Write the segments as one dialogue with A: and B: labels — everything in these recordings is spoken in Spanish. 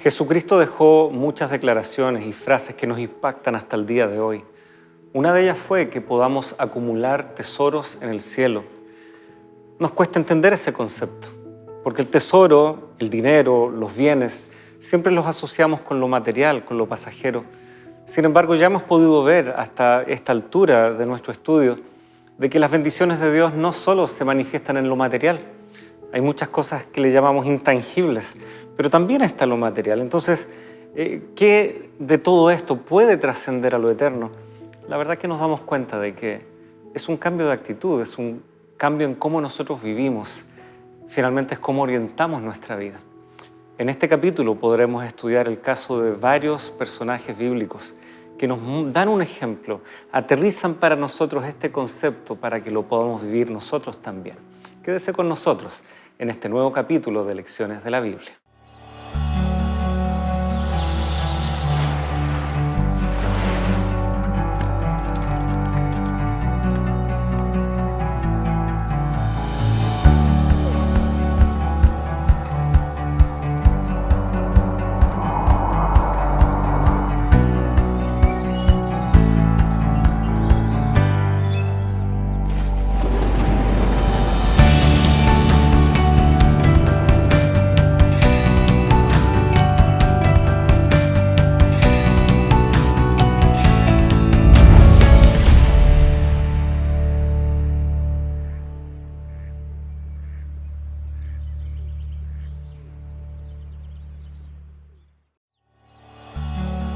A: Jesucristo dejó muchas declaraciones y frases que nos impactan hasta el día de hoy. Una de ellas fue que podamos acumular tesoros en el cielo. Nos cuesta entender ese concepto, porque el tesoro, el dinero, los bienes, siempre los asociamos con lo material, con lo pasajero. Sin embargo, ya hemos podido ver hasta esta altura de nuestro estudio de que las bendiciones de Dios no solo se manifiestan en lo material. Hay muchas cosas que le llamamos intangibles, pero también está lo material. Entonces, ¿qué de todo esto puede trascender a lo eterno? La verdad que nos damos cuenta de que es un cambio de actitud, es un cambio en cómo nosotros vivimos. Finalmente es cómo orientamos nuestra vida. En este capítulo podremos estudiar el caso de varios personajes bíblicos que nos dan un ejemplo, aterrizan para nosotros este concepto para que lo podamos vivir nosotros también. Quédese con nosotros en este nuevo capítulo de Lecciones de la Biblia.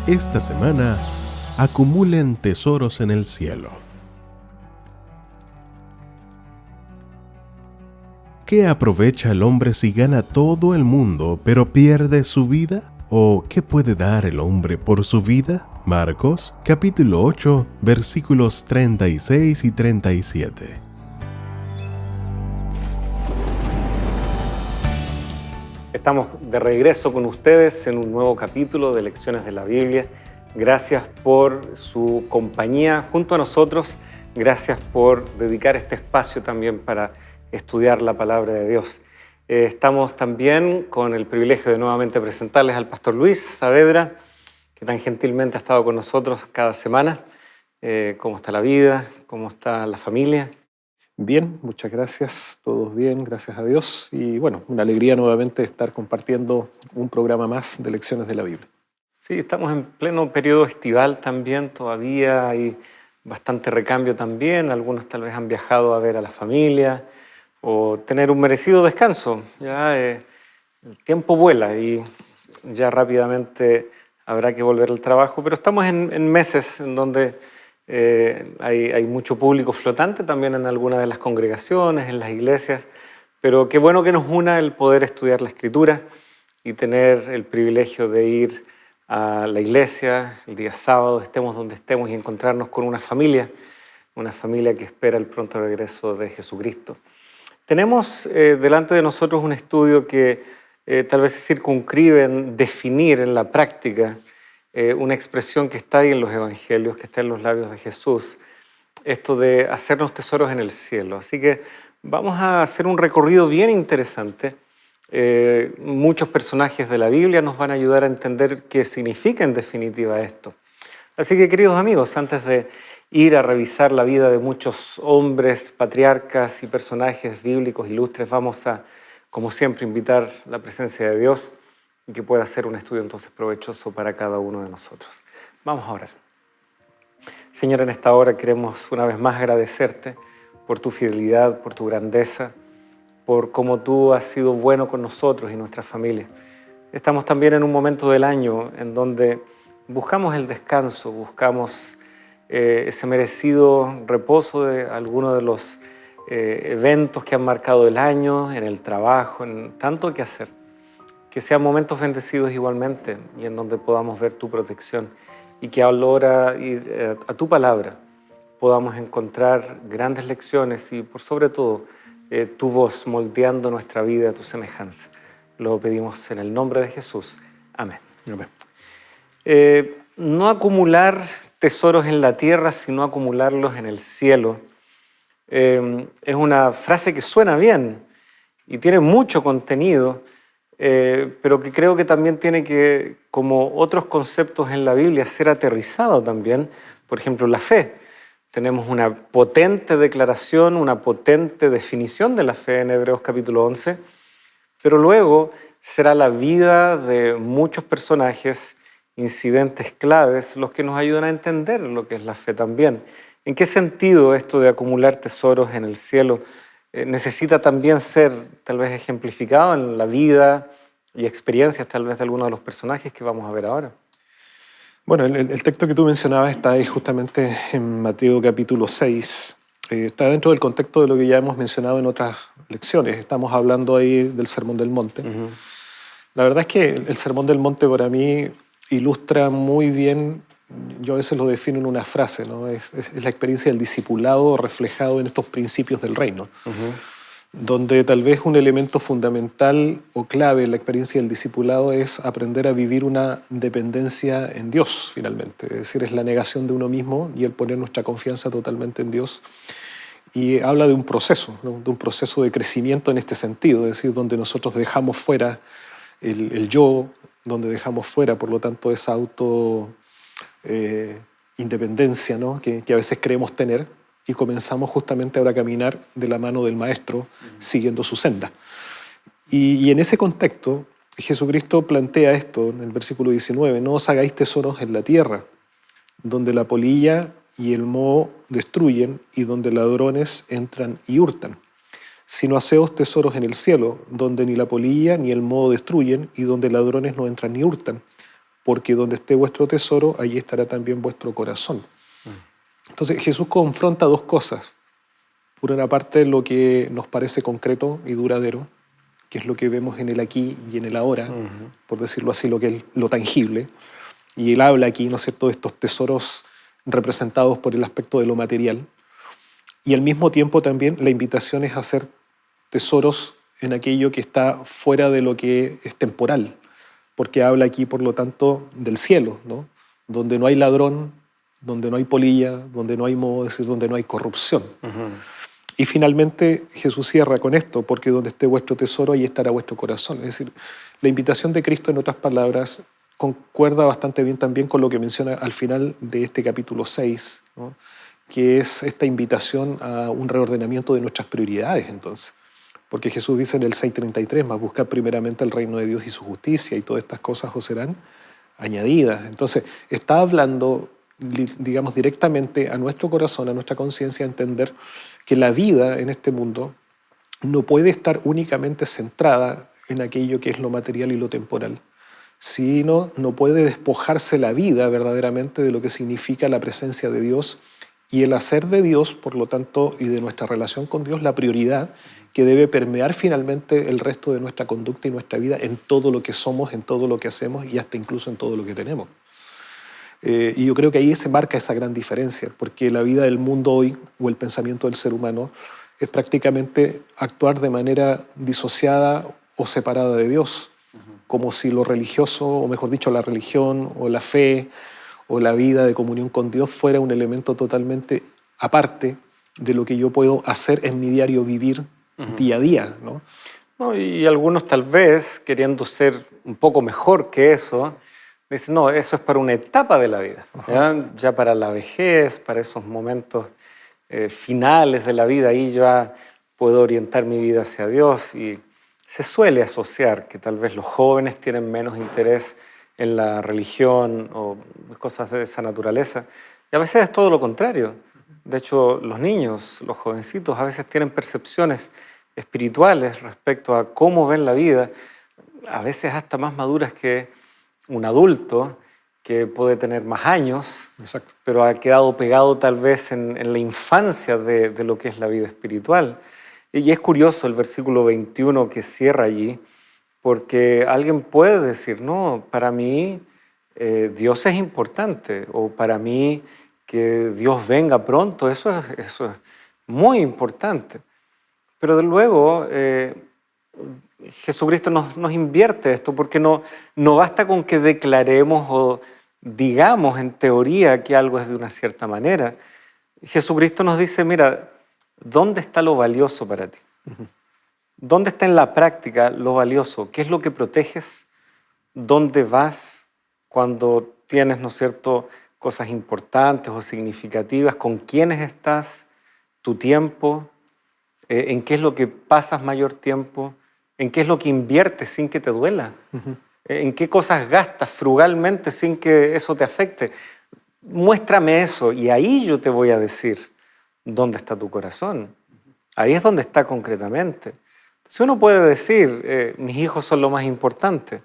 B: Esta semana, acumulen tesoros en el cielo. ¿Qué aprovecha el hombre si gana todo el mundo, pero pierde su vida? ¿O qué puede dar el hombre por su vida? Marcos, capítulo 8, versículos 36 y 37.
A: Estamos de regreso con ustedes en un nuevo capítulo de Lecciones de la Biblia. Gracias por su compañía junto a nosotros. Gracias por dedicar este espacio también para estudiar la palabra de Dios. Estamos también con el privilegio de nuevamente presentarles al pastor Luis Saavedra, que tan gentilmente ha estado con nosotros cada semana. ¿Cómo está la vida? ¿Cómo está la familia?
C: Bien, muchas gracias, todos bien, gracias a Dios. Y bueno, una alegría nuevamente estar compartiendo un programa más de Lecciones de la Biblia.
A: Sí, estamos en pleno periodo estival también, todavía hay bastante recambio también. Algunos tal vez han viajado a ver a la familia o tener un merecido descanso. Ya el tiempo vuela y ya rápidamente habrá que volver al trabajo, pero estamos en meses en donde hay mucho público flotante también en algunas de las congregaciones, en las iglesias, pero qué bueno que nos una el poder estudiar la Escritura y tener el privilegio de ir a la iglesia el día sábado, estemos donde estemos, y encontrarnos con una familia que espera el pronto regreso de Jesucristo. Tenemos delante de nosotros un estudio que tal vez se circunscribe en definir en la práctica una expresión que está ahí en los evangelios, que está en los labios de Jesús, esto de hacernos tesoros en el cielo. Así que vamos a hacer un recorrido bien interesante. Muchos personajes de la Biblia nos van a ayudar a entender qué significa en definitiva esto. Así que, queridos amigos, antes de ir a revisar la vida de muchos hombres, patriarcas y personajes bíblicos ilustres, vamos a, como siempre, invitar la presencia de Dios y que pueda ser un estudio entonces provechoso para cada uno de nosotros. Vamos a orar. Señor, en esta hora queremos una vez más agradecerte por tu fidelidad, por tu grandeza, por cómo tú has sido bueno con nosotros y nuestra familia. Estamos también en un momento del año en donde buscamos el descanso, buscamos ese merecido reposo de algunos de los eventos que han marcado el año, en el trabajo, en tanto que hacer. Que sean momentos bendecidos igualmente y en donde podamos ver tu protección y que a la hora de ir a tu palabra podamos encontrar grandes lecciones y por sobre todo tu voz moldeando nuestra vida a tu semejanza. Lo pedimos en el nombre de Jesús. Amén. Amén. No acumular tesoros en la tierra, sino acumularlos en el cielo. Es una frase que suena bien y tiene mucho contenido, pero que creo que también tiene que, como otros conceptos en la Biblia, ser aterrizado también. Por ejemplo, la fe. Tenemos una potente declaración, una potente definición de la fe en Hebreos capítulo 11, pero luego será la vida de muchos personajes, incidentes claves, los que nos ayudan a entender lo que es la fe también. ¿En qué sentido esto de acumular tesoros en el cielo necesita también ser tal vez ejemplificado en la vida y experiencias tal vez de algunos de los personajes que vamos a ver ahora?
C: Bueno, el texto que tú mencionabas está ahí justamente en Mateo capítulo 6. Está dentro del contexto de lo que ya hemos mencionado en otras lecciones. Estamos hablando ahí del Sermón del Monte. La verdad es que el Sermón del Monte para mí ilustra muy bien, yo a veces lo defino en una frase, ¿no? Es la experiencia del discipulado reflejado en estos principios del reino, donde tal vez un elemento fundamental o clave en la experiencia del discipulado es aprender a vivir una dependencia en Dios, finalmente. Es decir, es la negación de uno mismo y el poner nuestra confianza totalmente en Dios. Y habla de un proceso, ¿no? De un proceso de crecimiento en este sentido, es decir, donde nosotros dejamos fuera el yo, donde dejamos fuera, por lo tanto, esa independencia, ¿no? que a veces creemos tener, y comenzamos justamente ahora a caminar de la mano del Maestro, siguiendo su senda. Y en ese contexto, Jesucristo plantea esto en el versículo 19, no os hagáis tesoros en la tierra, donde la polilla y el moho destruyen y donde ladrones entran y hurtan, sino haceos tesoros en el cielo, donde ni la polilla ni el moho destruyen y donde ladrones no entran ni hurtan, porque donde esté vuestro tesoro, allí estará también vuestro corazón. Entonces Jesús confronta dos cosas. Por una parte, lo que nos parece concreto y duradero, que es lo que vemos en el aquí y en el ahora, por decirlo así, lo tangible. Y él habla aquí, ¿no es cierto?, de estos tesoros representados por el aspecto de lo material. Y al mismo tiempo también la invitación es a hacer tesoros en aquello que está fuera de lo que es temporal, porque habla aquí, por lo tanto, del cielo, ¿no? Donde no hay ladrón, donde no hay polilla, donde no hay moho, es decir, donde no hay corrupción. Y finalmente Jesús cierra con esto, porque donde esté vuestro tesoro, ahí estará vuestro corazón. Es decir, la invitación de Cristo, en otras palabras, concuerda bastante bien también con lo que menciona al final de este capítulo 6, ¿no? Que es esta invitación a un reordenamiento de nuestras prioridades, entonces. Porque Jesús dice en el 6:33, más buscar primeramente el reino de Dios y su justicia, y todas estas cosas os serán añadidas. Entonces, está hablando, digamos, directamente a nuestro corazón, a nuestra conciencia, a entender que la vida en este mundo no puede estar únicamente centrada en aquello que es lo material y lo temporal, sino no puede despojarse la vida verdaderamente de lo que significa la presencia de Dios y el hacer de Dios, por lo tanto, y de nuestra relación con Dios, la prioridad que debe permear finalmente el resto de nuestra conducta y nuestra vida en todo lo que somos, en todo lo que hacemos y hasta incluso en todo lo que tenemos. Y yo creo que ahí se marca esa gran diferencia, porque la vida del mundo hoy, o el pensamiento del ser humano, es prácticamente actuar de manera disociada o separada de Dios, como si lo religioso, o mejor dicho, la religión o la fe o la vida de comunión con Dios fuera un elemento totalmente aparte de lo que yo puedo hacer en mi diario vivir día a día, ¿no?
A: No, y algunos tal vez, queriendo ser un poco mejor que eso, dicen, no, eso es para una etapa de la vida, ya para la vejez, para esos momentos finales de la vida, ahí ya puedo orientar mi vida hacia Dios. Y se suele asociar que tal vez los jóvenes tienen menos interés en la religión o cosas de esa naturaleza, y a veces es todo lo contrario. De hecho, los niños, los jovencitos, a veces tienen percepciones espirituales respecto a cómo ven la vida, a veces hasta más maduras que un adulto que puede tener más años,
C: Exacto.
A: pero ha quedado pegado tal vez en la infancia de lo que es la vida espiritual. Y es curioso el versículo 21 que cierra allí, porque alguien puede decir, no, para mí Dios es importante, o para mí que Dios venga pronto, eso es muy importante. Pero de luego Jesucristo nos invierte esto, porque no basta con que declaremos o digamos en teoría que algo es de una cierta manera. Jesucristo nos dice, mira, ¿dónde está lo valioso para ti? ¿Dónde está en la práctica lo valioso? ¿Qué es lo que proteges? ¿Dónde vas cuando tienes, ¿no es cierto?, cosas importantes o significativas? ¿Con quiénes estás? ¿Tu tiempo? ¿En qué es lo que pasas mayor tiempo? ¿En qué es lo que inviertes sin que te duela? ¿En qué cosas gastas frugalmente sin que eso te afecte? Muéstrame eso y ahí yo te voy a decir dónde está tu corazón. Ahí es donde está concretamente. Si uno puede decir, mis hijos son lo más importante,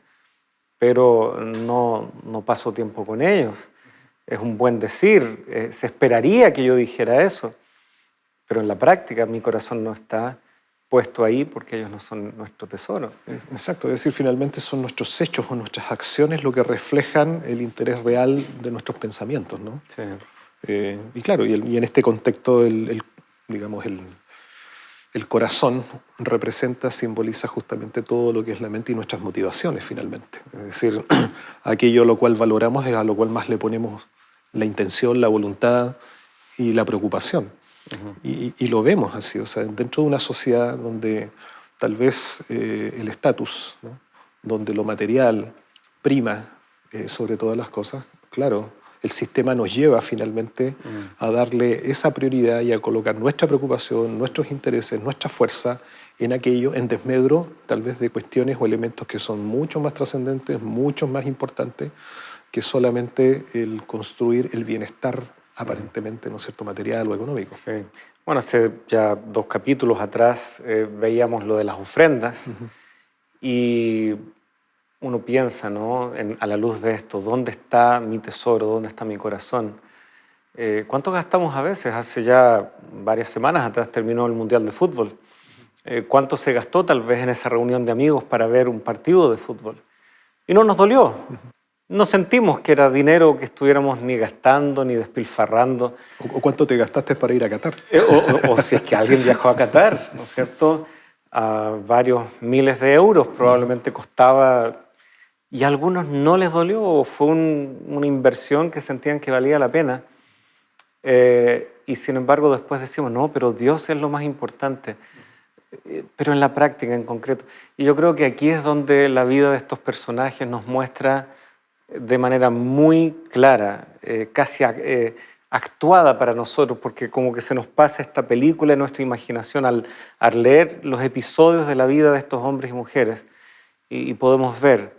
A: pero no paso tiempo con ellos. Es un buen decir, se esperaría que yo dijera eso, pero en la práctica mi corazón no está puesto ahí porque ellos no son nuestro tesoro.
C: Exacto, es decir, finalmente son nuestros hechos o nuestras acciones lo que reflejan el interés real de nuestros pensamientos, ¿no?
A: Sí.
C: Y claro, y en este contexto, digamos, el corazón representa, simboliza justamente todo lo que es la mente y nuestras motivaciones, finalmente. Es decir, aquello a lo cual valoramos es a lo cual más le ponemos la intención, la voluntad y la preocupación. Y lo vemos así, o sea, dentro de una sociedad donde tal vez el estatus, ¿no?, donde lo material prima sobre todas las cosas, claro, el sistema nos lleva finalmente a darle esa prioridad y a colocar nuestra preocupación, nuestros intereses, nuestra fuerza en aquello, en desmedro tal vez de cuestiones o elementos que son mucho más trascendentes, mucho más importantes que solamente el construir el bienestar aparentemente, ¿no es cierto?, material o económico.
A: Sí. Bueno, hace ya 2 capítulos atrás veíamos lo de las ofrendas y uno piensa, ¿no?, a la luz de esto, ¿dónde está mi tesoro? ¿Dónde está mi corazón? ¿Cuánto gastamos a veces? Hace ya varias semanas atrás terminó el Mundial de Fútbol. ¿Cuánto se gastó tal vez en esa reunión de amigos para ver un partido de fútbol? Y no nos dolió. No sentimos que era dinero que estuviéramos ni gastando ni despilfarrando.
C: ¿O cuánto te gastaste para ir a Qatar?
A: O si es que alguien viajó a Qatar, ¿no es cierto? A varios miles de euros probablemente costaba, y a algunos no les dolió, o fue una inversión que sentían que valía la pena. Y sin embargo después decimos, no, pero Dios es lo más importante. Pero en la práctica en concreto. Y yo creo que aquí es donde la vida de estos personajes nos muestra de manera muy clara, casi actuada para nosotros, porque como que se nos pasa esta película en nuestra imaginación al leer los episodios de la vida de estos hombres y mujeres y podemos ver,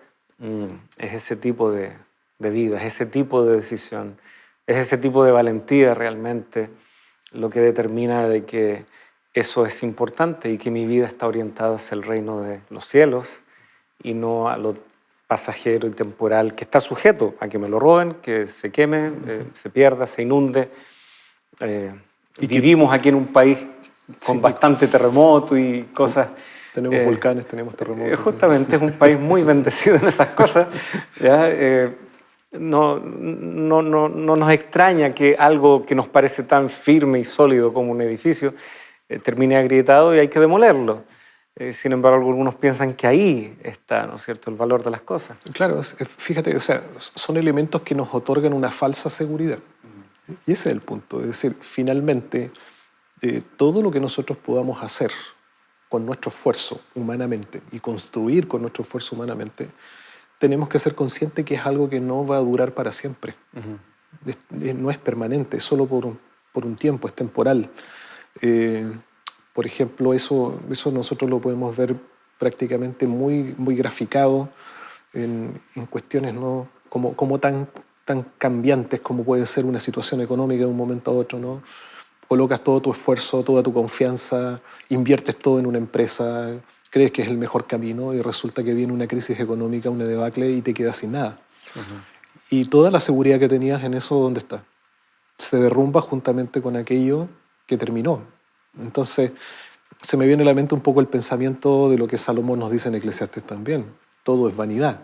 A: es ese tipo de vida, es ese tipo de decisión, es ese tipo de valentía realmente lo que determina de que eso es importante y que mi vida está orientada hacia el reino de los cielos y no a lo pasajero y temporal que está sujeto a que me lo roben, que se queme, se pierda, se inunde. Y vivimos aquí en un país con bastante terremoto y cosas.
C: Tenemos volcanes, tenemos terremotos.
A: Justamente es un país muy bendecido en esas cosas. ¿Ya? No nos extraña que algo que nos parece tan firme y sólido como un edificio termine agrietado y hay que demolerlo. Sin embargo, algunos piensan que ahí está, ¿no es cierto?, el valor de las cosas.
C: Claro, fíjate, o sea, son elementos que nos otorgan una falsa seguridad. Y ese es el punto. Es decir, finalmente, todo lo que nosotros podamos hacer con nuestro esfuerzo humanamente y construir con nuestro esfuerzo humanamente, tenemos que ser conscientes que es algo que no va a durar para siempre. No es permanente, es solo por un tiempo, es temporal. Por ejemplo, eso nosotros lo podemos ver prácticamente muy, muy graficado en cuestiones, ¿no?, como tan cambiantes como puede ser una situación económica de un momento a otro, ¿no? Colocas todo tu esfuerzo, toda tu confianza, inviertes todo en una empresa, crees que es el mejor camino y resulta que viene una crisis económica, una debacle y te quedas sin nada. Y toda la seguridad que tenías en eso, ¿dónde está? Se derrumba juntamente con aquello que terminó. Entonces, se me viene a la mente un poco el pensamiento de lo que Salomón nos dice en Eclesiastés también. Todo es vanidad.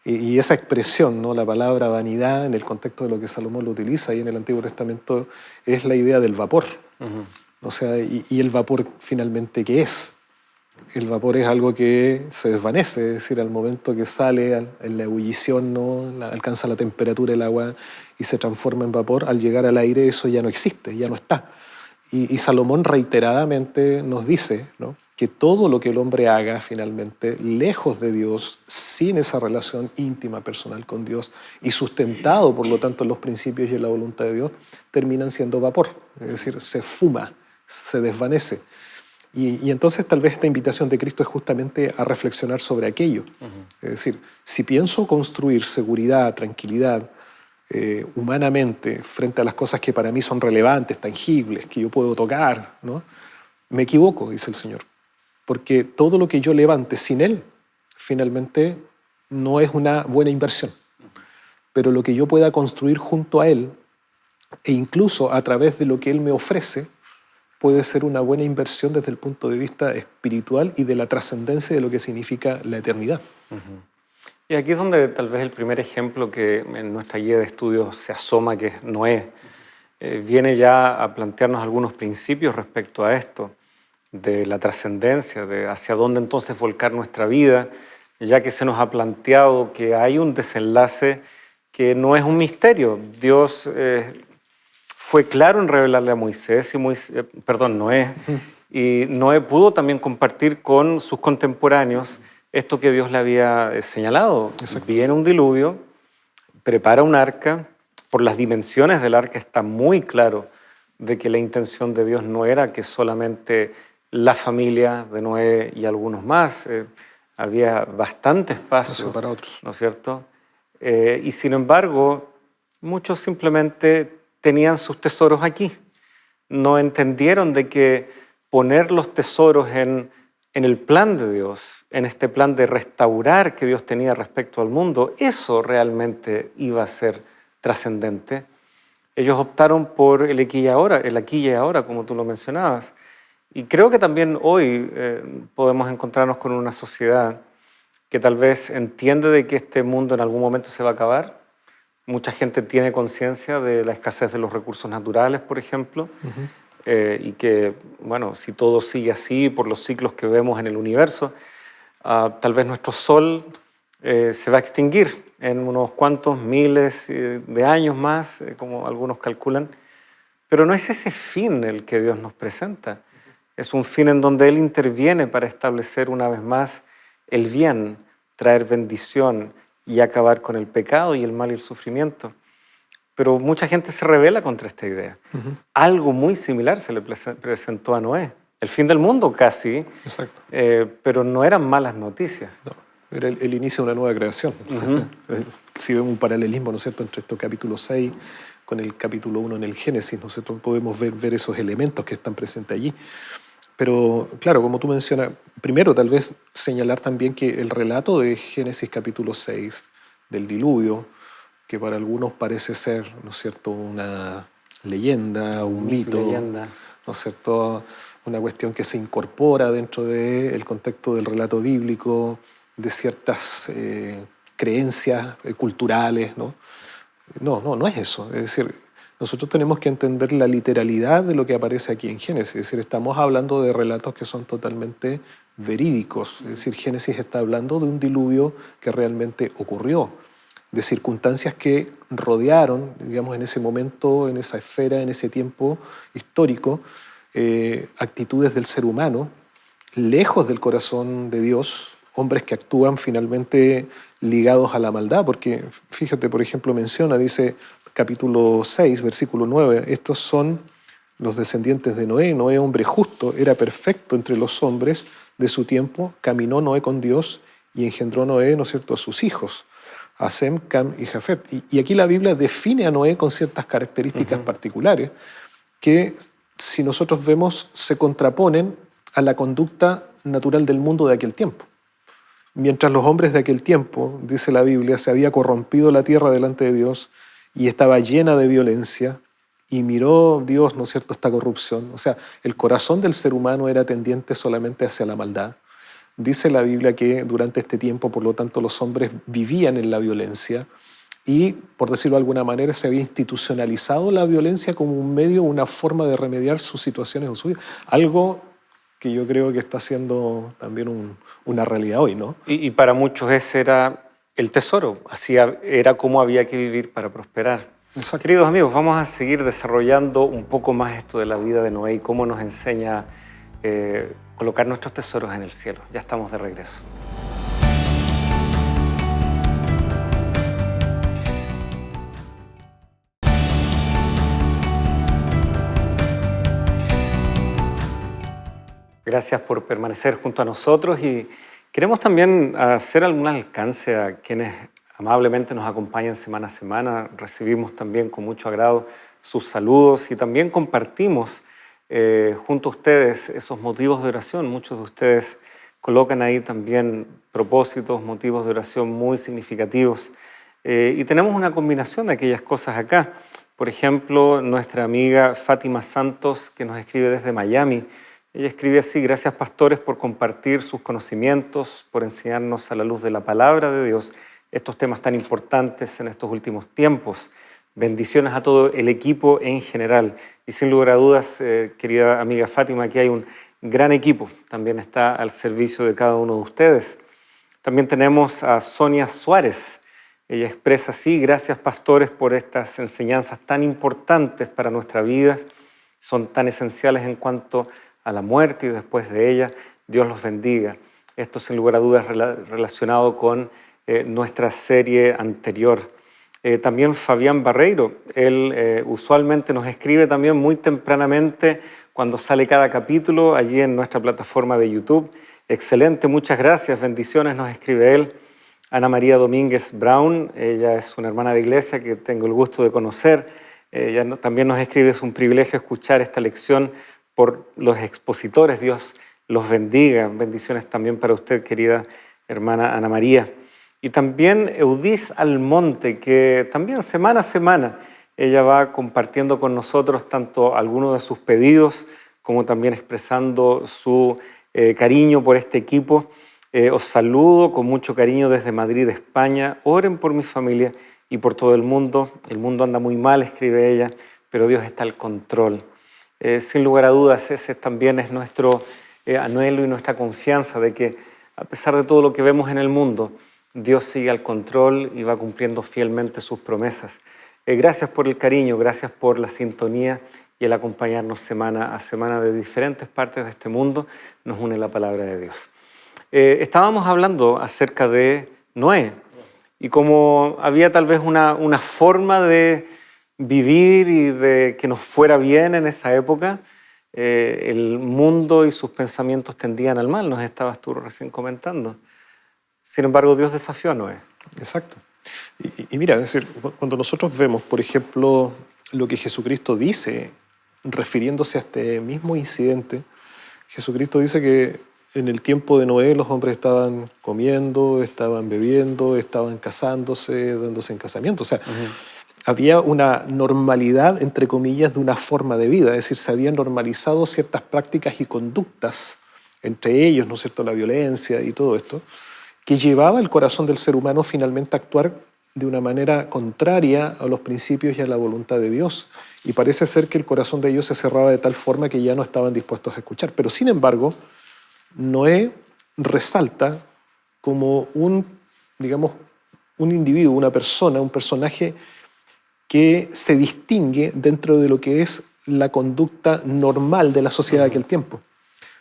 C: Y esa expresión, ¿no?, la palabra vanidad, en el contexto de lo que Salomón lo utiliza ahí en el Antiguo Testamento, es la idea del vapor. O sea, y el vapor finalmente, ¿qué es? El vapor es algo que se desvanece, es decir, al momento que sale en la ebullición, ¿no?, alcanza la temperatura del agua y se transforma en vapor, al llegar al aire eso ya no existe, ya no está. Y Salomón reiteradamente nos dice, ¿no?, que todo lo que el hombre haga finalmente, lejos de Dios, sin esa relación íntima, personal con Dios y sustentado, por lo tanto, en los principios y en la voluntad de Dios, terminan siendo vapor, es decir, se fuma, se desvanece. Y entonces tal vez esta invitación de Cristo es justamente a reflexionar sobre aquello. Es decir, si pienso construir seguridad, tranquilidad, humanamente, frente a las cosas que para mí son relevantes, tangibles, que yo puedo tocar, ¿no?, me equivoco, dice el Señor. Porque todo lo que yo levante sin Él, finalmente, no es una buena inversión. Pero lo que yo pueda construir junto a Él, e incluso a través de lo que Él me ofrece, puede ser una buena inversión desde el punto de vista espiritual y de la trascendencia de lo que significa la eternidad.
A: Y aquí es donde tal vez el primer ejemplo que en nuestra guía de estudios se asoma, que es Noé, viene ya a plantearnos algunos principios respecto a esto, de la trascendencia, de hacia dónde entonces volcar nuestra vida, ya que se nos ha planteado que hay un desenlace que no es un misterio. Dios fue claro en revelarle a Moisés, Noé, y Noé pudo también compartir con sus contemporáneos esto que Dios le había señalado.
C: Exacto.
A: Viene un diluvio, prepara un arca, por las dimensiones del arca está muy claro de que la intención de Dios no era que solamente la familia de Noé y algunos más, había bastante espacio
C: para otros,
A: ¿no es cierto? Y sin embargo, muchos simplemente tenían sus tesoros aquí. No entendieron de que poner los tesoros en el plan de Dios, en este plan de restaurar que Dios tenía respecto al mundo, eso realmente iba a ser trascendente. Ellos optaron por el aquí y ahora, como tú lo mencionabas. Y creo que también hoy podemos encontrarnos con una sociedad que tal vez entiende de que este mundo en algún momento se va a acabar. Mucha gente tiene conciencia de la escasez de los recursos naturales, por ejemplo, y que, bueno, si todo sigue así por los ciclos que vemos en el universo, tal vez nuestro Sol se va a extinguir en unos cuantos miles de años más, como algunos calculan. Pero no es ese fin el que Dios nos presenta. Es un fin en donde Él interviene para establecer una vez más el bien, traer bendición y acabar con el pecado y el mal y el sufrimiento. Pero mucha gente se rebela contra esta idea. Algo muy similar se le presentó a Noé. El fin del mundo casi,
C: exacto,
A: pero no eran malas noticias.
C: No, era el inicio de una nueva creación. Si vemos un paralelismo, ¿no es cierto?, entre estos capítulos 6 con el capítulo 1 en el Génesis, ¿no es cierto?, podemos ver esos elementos que están presentes allí. Pero claro, como tú mencionas, primero tal vez señalar también que el relato de Génesis capítulo 6, del diluvio, que para algunos parece ser, ¿no es cierto?, una leyenda, un mito,
A: leyenda,
C: ¿no es cierto?, una cuestión que se incorpora dentro del contexto del relato bíblico, de ciertas creencias culturales, ¿no? No es eso. Es decir, nosotros tenemos que entender la literalidad de lo que aparece aquí en Génesis. Es decir, estamos hablando de relatos que son totalmente verídicos. Es decir, Génesis está hablando de un diluvio que realmente ocurrió, de circunstancias que rodearon, digamos, en ese momento, en esa esfera, en ese tiempo histórico, actitudes del ser humano, lejos del corazón de Dios, hombres que actúan finalmente ligados a la maldad, porque fíjate, por ejemplo, dice capítulo 6, versículo 9, estos son los descendientes de Noé. Noé, hombre justo, era perfecto entre los hombres de su tiempo, caminó Noé con Dios y engendró Noé, ¿no es cierto?, a sus hijos, a Sem, Cam y Jafet. Y aquí la Biblia define a Noé con ciertas características particulares que, si nosotros vemos, se contraponen a la conducta natural del mundo de aquel tiempo. Mientras los hombres de aquel tiempo, dice la Biblia, se había corrompido la tierra delante de Dios y estaba llena de violencia, y miró Dios, ¿no es cierto?, esta corrupción. O sea, el corazón del ser humano era tendiente solamente hacia la maldad. Dice la Biblia que durante este tiempo, por lo tanto, los hombres vivían en la violencia y, por decirlo de alguna manera, se había institucionalizado la violencia como un medio, una forma de remediar sus situaciones o su vida. Algo que yo creo que está siendo también una realidad hoy, ¿no?
A: Y para muchos ese era el tesoro, así era como había que vivir para prosperar.
C: Exacto.
A: Queridos amigos, vamos a seguir desarrollando un poco más esto de la vida de Noé y cómo nos enseña colocar nuestros tesoros en el cielo. Ya estamos de regreso. Gracias por permanecer junto a nosotros y queremos también hacer algún alcance a quienes amablemente nos acompañan semana a semana. Recibimos también con mucho agrado sus saludos y también compartimos junto a ustedes esos motivos de oración. Muchos de ustedes colocan ahí también propósitos, motivos de oración muy significativos. Y tenemos una combinación de aquellas cosas acá. Por ejemplo, nuestra amiga Fátima Santos, que nos escribe desde Miami. Ella escribe así: gracias pastores por compartir sus conocimientos, por enseñarnos a la luz de la palabra de Dios estos temas tan importantes en estos últimos tiempos. Bendiciones a todo el equipo en general. Y sin lugar a dudas, querida amiga Fátima, aquí hay un gran equipo. También está al servicio de cada uno de ustedes. También tenemos a Sonia Suárez. Ella expresa así: gracias pastores por estas enseñanzas tan importantes para nuestra vida. Son tan esenciales en cuanto a la muerte y después de ella. Dios los bendiga. Esto sin lugar a dudas relacionado con nuestra serie anterior. También Fabián Barreiro, él usualmente nos escribe también muy tempranamente cuando sale cada capítulo allí en nuestra plataforma de YouTube. Excelente, muchas gracias, bendiciones, nos escribe él. Ana María Domínguez Brown, ella es una hermana de iglesia que tengo el gusto de conocer. Ella también nos escribe: es un privilegio escuchar esta lección por los expositores. Dios los bendiga. Bendiciones también para usted, querida hermana Ana María. Y también Eudis Almonte, que también semana a semana ella va compartiendo con nosotros tanto algunos de sus pedidos como también expresando su cariño por este equipo. Os saludo con mucho cariño desde Madrid, España. Oren por mi familia y por todo el mundo. El mundo anda muy mal, escribe ella, pero Dios está al control. Sin lugar a dudas, ese también es nuestro anhelo y nuestra confianza de que, a pesar de todo lo que vemos en el mundo, Dios sigue al control y va cumpliendo fielmente sus promesas. Gracias por el cariño, gracias por la sintonía y el acompañarnos semana a semana de diferentes partes de este mundo. Nos une la palabra de Dios. Estábamos hablando acerca de Noé y cómo había tal vez una forma de vivir y de que nos fuera bien en esa época. El mundo y sus pensamientos tendían al mal, nos estabas tú recién comentando. Sin embargo, Dios desafió a Noé.
C: Exacto. Y mira, es decir, cuando nosotros vemos, por ejemplo, lo que Jesucristo dice, refiriéndose a este mismo incidente, Jesucristo dice que en el tiempo de Noé los hombres estaban comiendo, estaban bebiendo, estaban casándose, dándose en casamiento. O sea, había una normalidad, entre comillas, de una forma de vida. Es decir, se habían normalizado ciertas prácticas y conductas, entre ellos, ¿no es cierto?, la violencia y todo esto, que llevaba el corazón del ser humano finalmente a actuar de una manera contraria a los principios y a la voluntad de Dios. Y parece ser que el corazón de ellos se cerraba de tal forma que ya no estaban dispuestos a escuchar. Pero sin embargo, Noé resalta como un individuo, una persona, un personaje que se distingue dentro de lo que es la conducta normal de la sociedad de aquel tiempo.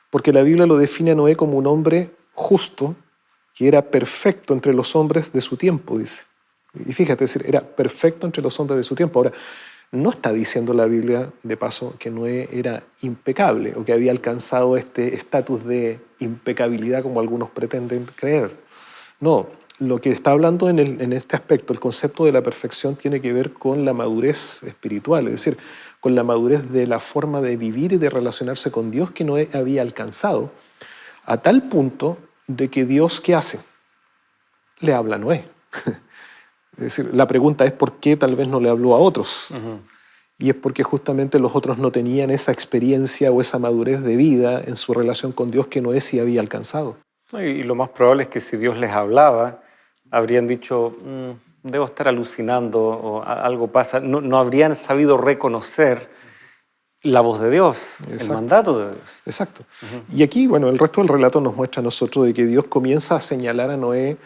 C: Porque la Biblia lo define a Noé como un hombre justo, que era perfecto entre los hombres de su tiempo, dice. Y fíjate, es decir, era perfecto entre los hombres de su tiempo. Ahora, no está diciendo la Biblia, de paso, que Noé era impecable o que había alcanzado este estatus de impecabilidad como algunos pretenden creer. No, lo que está hablando en este aspecto, el concepto de la perfección, tiene que ver con la madurez espiritual, es decir, con la madurez de la forma de vivir y de relacionarse con Dios que Noé había alcanzado, a tal punto de que Dios, ¿qué hace? Le habla a Noé. Es decir, la pregunta es por qué tal vez no le habló a otros. Y es porque justamente los otros no tenían esa experiencia o esa madurez de vida en su relación con Dios que Noé sí había alcanzado.
A: Y lo más probable es que si Dios les hablaba, habrían dicho: debo estar alucinando o algo pasa. No habrían sabido reconocer la voz de Dios, el mandato de Dios.
C: Exacto. Y aquí, bueno, el resto del relato nos muestra a nosotros de que Dios comienza a señalar a Noé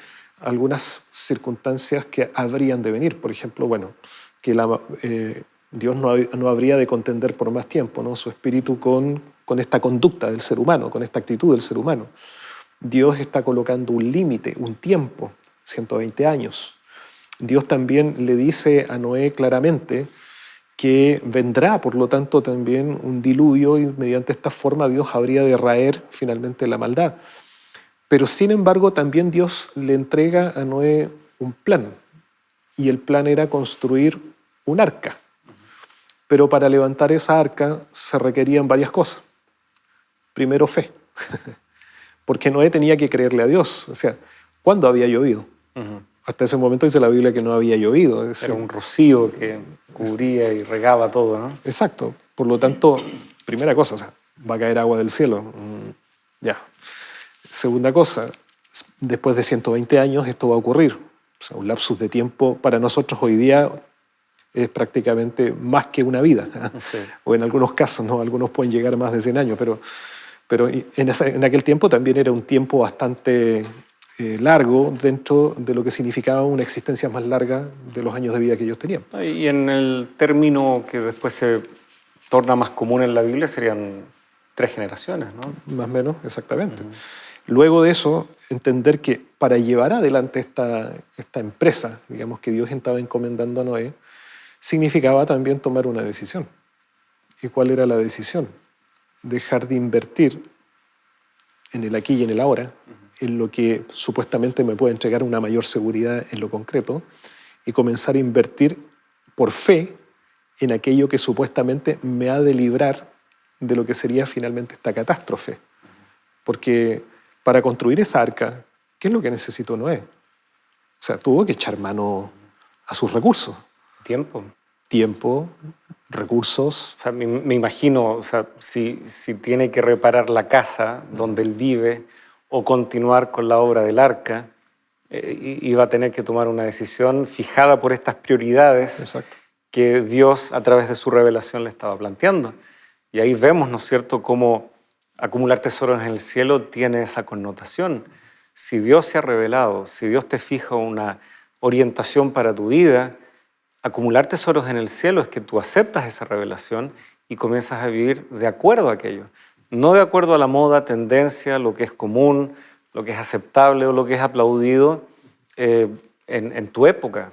C: algunas circunstancias que habrían de venir. Por ejemplo, bueno, que Dios no habría de contender por más tiempo, ¿no? Su espíritu con esta conducta del ser humano, con esta actitud del ser humano. Dios está colocando un límite, un tiempo, 120 años. Dios también le dice a Noé claramente que vendrá, por lo tanto, también un diluvio y mediante esta forma Dios habría de raer finalmente la maldad. Pero sin embargo también Dios le entrega a Noé un plan y el plan era construir un arca. Pero para levantar esa arca se requerían varias cosas. Primero, fe, porque Noé tenía que creerle a Dios. O sea, ¿cuándo había llovido? Hasta ese momento dice la Biblia que no había llovido. Es decir,
A: Era un rocío que cubría y regaba todo, ¿no?
C: exacto. Por lo tanto, primera cosa, o sea, va a caer agua del cielo. Ya. Segunda cosa, después de 120 años esto va a ocurrir. O sea, un lapsus de tiempo para nosotros hoy día es prácticamente más que una vida.
A: Sí.
C: O en algunos casos, ¿no? Algunos pueden llegar a más de 100 años, pero en aquel tiempo también era un tiempo bastante largo dentro de lo que significaba una existencia más larga de los años de vida que ellos tenían.
A: Y en el término que después se torna más común en la Biblia serían 3 generaciones, ¿no?
C: Más o menos, exactamente. Luego de eso, entender que para llevar adelante esta empresa, digamos, que Dios estaba encomendando a Noé, significaba también tomar una decisión. ¿Y cuál era la decisión? Dejar de invertir en el aquí y en el ahora, en lo que supuestamente me puede entregar una mayor seguridad en lo concreto, y comenzar a invertir por fe en aquello que supuestamente me ha de librar de lo que sería finalmente esta catástrofe. Porque para construir esa arca, ¿qué es lo que necesitó Noé? O sea, tuvo que echar mano a sus recursos.
A: Tiempo.
C: Tiempo, recursos.
A: O sea, me imagino, o sea, si tiene que reparar la casa donde él vive o continuar con la obra del arca, iba a tener que tomar una decisión fijada por estas prioridades.
C: Exacto.
A: Que Dios a través de su revelación le estaba planteando. Y ahí vemos, ¿no es cierto?, cómo acumular tesoros en el cielo tiene esa connotación. Si Dios se ha revelado, si Dios te fija una orientación para tu vida, acumular tesoros en el cielo es que tú aceptas esa revelación y comienzas a vivir de acuerdo a aquello. No de acuerdo a la moda, tendencia, lo que es común, lo que es aceptable o lo que es aplaudido en tu época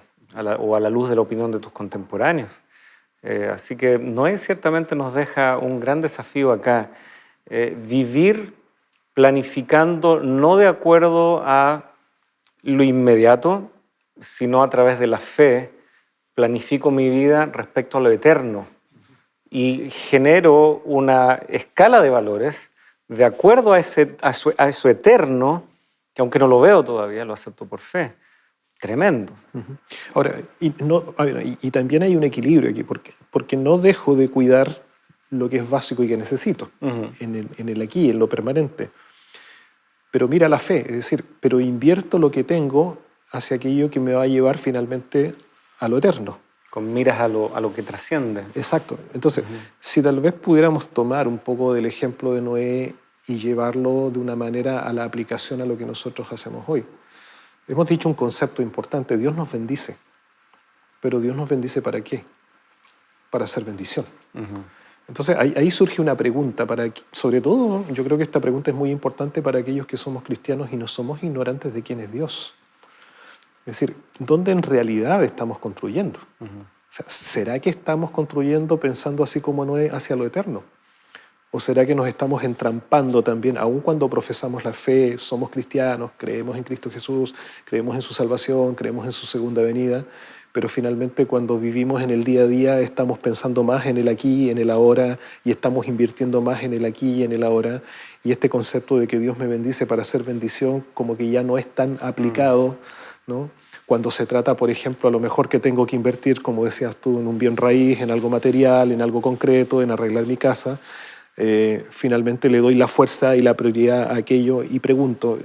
A: o a la luz de la opinión de tus contemporáneos. Así que Noé ciertamente nos deja un gran desafío acá. Vivir planificando no de acuerdo a lo inmediato, sino a través de la fe, planifico mi vida respecto a lo eterno y genero una escala de valores de acuerdo a eso eterno, que aunque no lo veo todavía, lo acepto por fe. Tremendo.
C: Ahora, y también hay un equilibrio aquí, porque no dejo de cuidar lo que es básico y que necesito en el aquí, en lo permanente. Pero mira la fe, es decir, pero invierto lo que tengo hacia aquello que me va a llevar finalmente a lo eterno.
A: Con miras a lo que trasciende.
C: Exacto. Entonces, si tal vez pudiéramos tomar un poco del ejemplo de Noé y llevarlo de una manera a la aplicación a lo que nosotros hacemos hoy. Hemos dicho un concepto importante, Dios nos bendice. Pero Dios nos bendice ¿para qué? Para hacer bendición. Entonces ahí surge una pregunta, sobre todo yo creo que esta pregunta es muy importante para aquellos que somos cristianos y no somos ignorantes de quién es Dios. Es decir, ¿dónde en realidad estamos construyendo? O sea, ¿será que estamos construyendo pensando así como Noé hacia lo eterno? ¿O será que nos estamos entrampando también, aun cuando profesamos la fe, somos cristianos, creemos en Cristo Jesús, creemos en su salvación, creemos en su segunda venida, pero finalmente cuando vivimos en el día a día estamos pensando más en el aquí, en el ahora, y estamos invirtiendo más en el aquí y en el ahora, y este concepto de que Dios me bendice para hacer bendición como que ya no es tan aplicado, ¿no? Cuando se trata, por ejemplo, a lo mejor que tengo que invertir, como decías tú, en un bien raíz, en algo material, en algo concreto, en arreglar mi casa, finalmente le doy la fuerza y la prioridad a aquello y pregunto,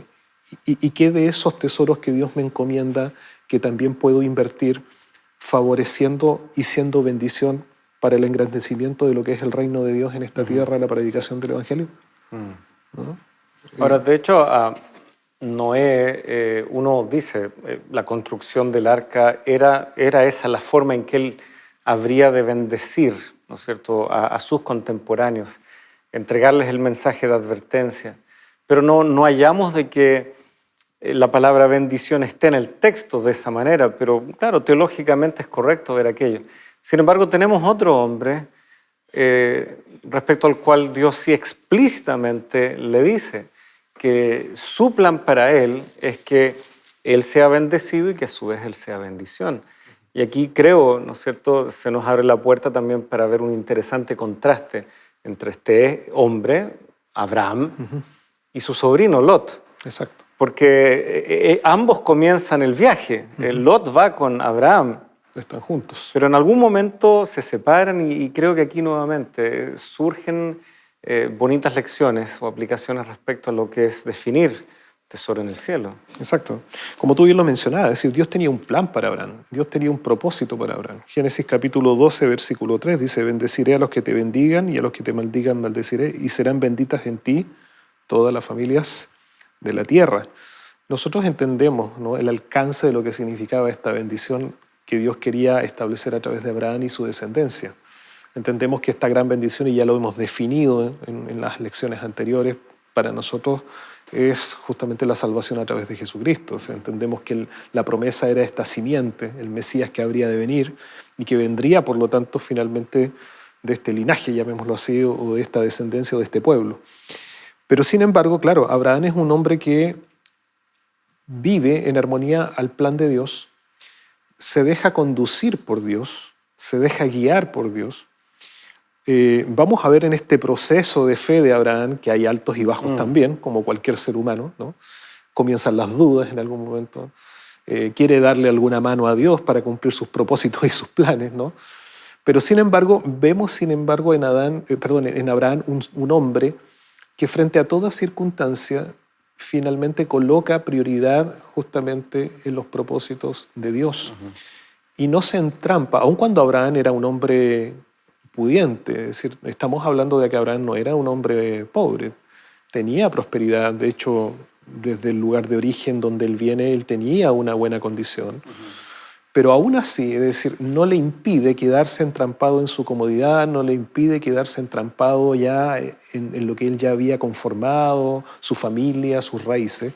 C: ¿y qué de esos tesoros que Dios me encomienda que también puedo invertir favoreciendo y siendo bendición para el engrandecimiento de lo que es el reino de Dios en esta tierra, la predicación del Evangelio? ¿No?
A: Ahora, de hecho, Noé, uno dice, la construcción del arca era esa la forma en que él habría de bendecir, ¿no es cierto?, a sus contemporáneos, entregarles el mensaje de advertencia. Pero no hallamos de que la palabra bendición esté en el texto de esa manera, pero claro, teológicamente es correcto ver aquello. Sin embargo, tenemos otro hombre respecto al cual Dios sí explícitamente le dice que su plan para él es que él sea bendecido y que a su vez él sea bendición. Y aquí creo, ¿no es cierto?, se nos abre la puerta también para ver un interesante contraste entre este hombre, Abraham, y su sobrino Lot.
C: Exacto.
A: Porque ambos comienzan el viaje. Lot va con Abraham.
C: Están juntos.
A: Pero en algún momento se separan y creo que aquí nuevamente surgen bonitas lecciones o aplicaciones respecto a lo que es definir tesoro en el cielo.
C: Exacto. Como tú bien lo mencionabas, es decir, Dios tenía un plan para Abraham, Dios tenía un propósito para Abraham. Génesis capítulo 12, versículo 3 dice, bendeciré a los que te bendigan y a los que te maldigan maldeciré y serán benditas en ti todas las familias de la tierra. Nosotros entendemos, ¿no?, el alcance de lo que significaba esta bendición que Dios quería establecer a través de Abraham y su descendencia. Entendemos que esta gran bendición, y ya lo hemos definido en las lecciones anteriores, para nosotros es justamente la salvación a través de Jesucristo. O sea, entendemos que la promesa era esta simiente, el Mesías que habría de venir y que vendría, por lo tanto, finalmente de este linaje, llamémoslo así, o de esta descendencia o de este pueblo. Pero sin embargo, claro, Abraham es un hombre que vive en armonía al plan de Dios, se deja conducir por Dios, se deja guiar por Dios. Vamos a ver en este proceso de fe de Abraham que hay altos y bajos también, como cualquier ser humano, ¿no? Comienzan las dudas en algún momento. Quiere darle alguna mano a Dios para cumplir sus propósitos y sus planes, ¿no? Pero sin embargo, vemos en Abraham un hombre que frente a toda circunstancia finalmente coloca prioridad justamente en los propósitos de Dios. Y no se entrampa, aun cuando Abraham era un hombre pudiente, es decir, estamos hablando de que Abraham no era un hombre pobre, tenía prosperidad, de hecho, desde el lugar de origen donde él viene, él tenía una buena condición, pero aún así, es decir, no le impide quedarse entrampado en su comodidad, no le impide quedarse entrampado ya en lo que él ya había conformado, su familia, sus raíces,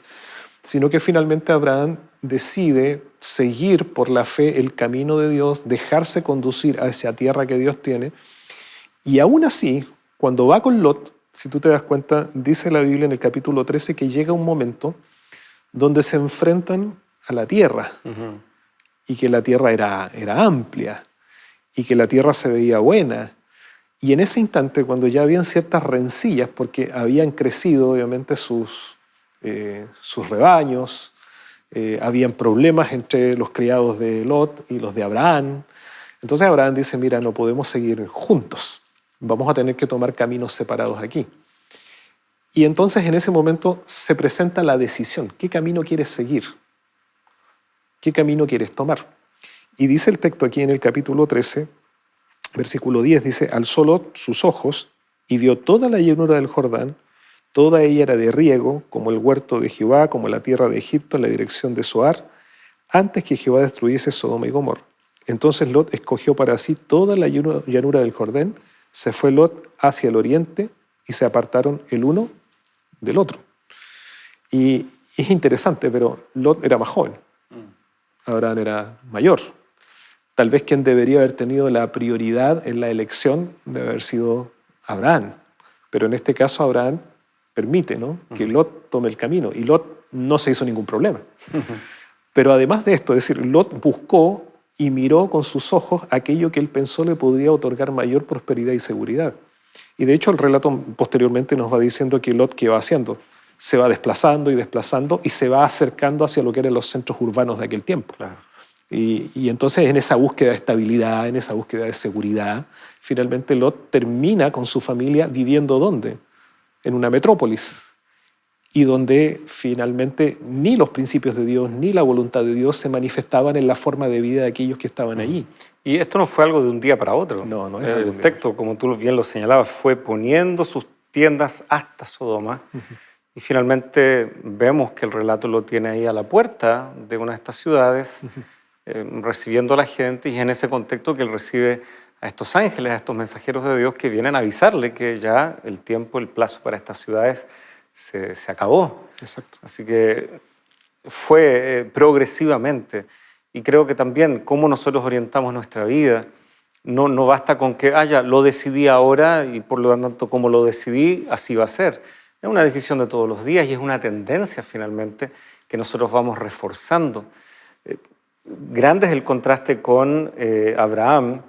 C: sino que finalmente Abraham decide seguir por la fe el camino de Dios, dejarse conducir a esa tierra que Dios tiene, y aún así, cuando va con Lot, si tú te das cuenta, dice la Biblia en el capítulo 13 que llega un momento donde se enfrentan a la tierra, y que la tierra era amplia, y que la tierra se veía buena. Y en ese instante, cuando ya habían ciertas rencillas, porque habían crecido obviamente sus rebaños, habían problemas entre los criados de Lot y los de Abraham. Entonces Abraham dice, mira, no podemos seguir juntos, vamos a tener que tomar caminos separados aquí. Y entonces en ese momento se presenta la decisión, ¿qué camino quieres seguir? ¿Qué camino quieres tomar? Y dice el texto aquí en el capítulo 13, versículo 10, dice, alzó Lot sus ojos y vio toda la llanura del Jordán, toda ella era de riego, como el huerto de Jehová, como la tierra de Egipto en la dirección de Zoar, antes que Jehová destruyese Sodoma y Gomorra. Entonces Lot escogió para sí toda la llanura del Jordán, se fue Lot hacia el oriente y se apartaron el uno del otro. Y es interesante, pero Lot era más joven. Abraham era mayor. Tal vez quien debería haber tenido la prioridad en la elección debe haber sido Abraham. Pero en este caso Abraham permite, ¿no?, que Lot tome el camino. Y Lot no se hizo ningún problema. Pero además de esto, es decir, Lot buscó y miró con sus ojos aquello que él pensó le podría otorgar mayor prosperidad y seguridad. Y de hecho el relato posteriormente nos va diciendo que Lot, ¿qué va haciendo? Se va desplazando y se va acercando hacia lo que eran los centros urbanos de aquel tiempo.
A: Claro.
C: Y entonces en esa búsqueda de estabilidad, en esa búsqueda de seguridad, finalmente Lot termina con su familia viviendo ¿dónde? En una metrópolis, y donde finalmente ni los principios de Dios ni la voluntad de Dios se manifestaban en la forma de vida de aquellos que estaban allí.
A: Y esto no fue algo de un día para otro.
C: No es
A: El texto, como tú bien lo señalabas, fue poniendo sus tiendas hasta Sodoma. Y finalmente vemos que el relato lo tiene ahí a la puerta de una de estas ciudades, recibiendo a la gente, y es en ese contexto que él recibe a estos ángeles, a estos mensajeros de Dios que vienen a avisarle que ya el tiempo, el plazo para estas ciudades se acabó.
C: Exacto.
A: Así que fue progresivamente. Y creo que también cómo nosotros orientamos nuestra vida, no basta con que, ya lo decidí ahora y por lo tanto como lo decidí, así va a ser. Es una decisión de todos los días y es una tendencia finalmente que nosotros vamos reforzando. Grande es el contraste con Abraham.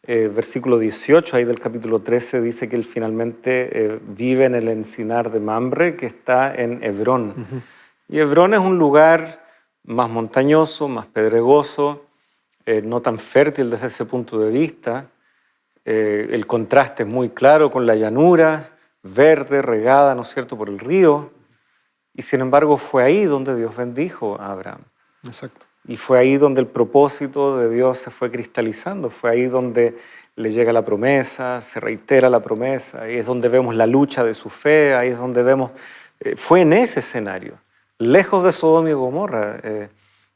A: Versículo 18 ahí del capítulo 13 dice que él finalmente vive en el encinar de Mamre, que está en Hebrón. Y Hebrón es un lugar más montañoso, más pedregoso, no tan fértil desde ese punto de vista. El contraste es muy claro con la llanura, verde, regada, ¿no es cierto?, por el río. Y sin embargo fue ahí donde Dios bendijo a Abraham.
C: Exacto.
A: Y fue ahí donde el propósito de Dios se fue cristalizando, fue ahí donde le llega la promesa, se reitera la promesa, ahí es donde vemos la lucha de su fe, ahí es donde vemos, fue en ese escenario, lejos de Sodoma y Gomorra.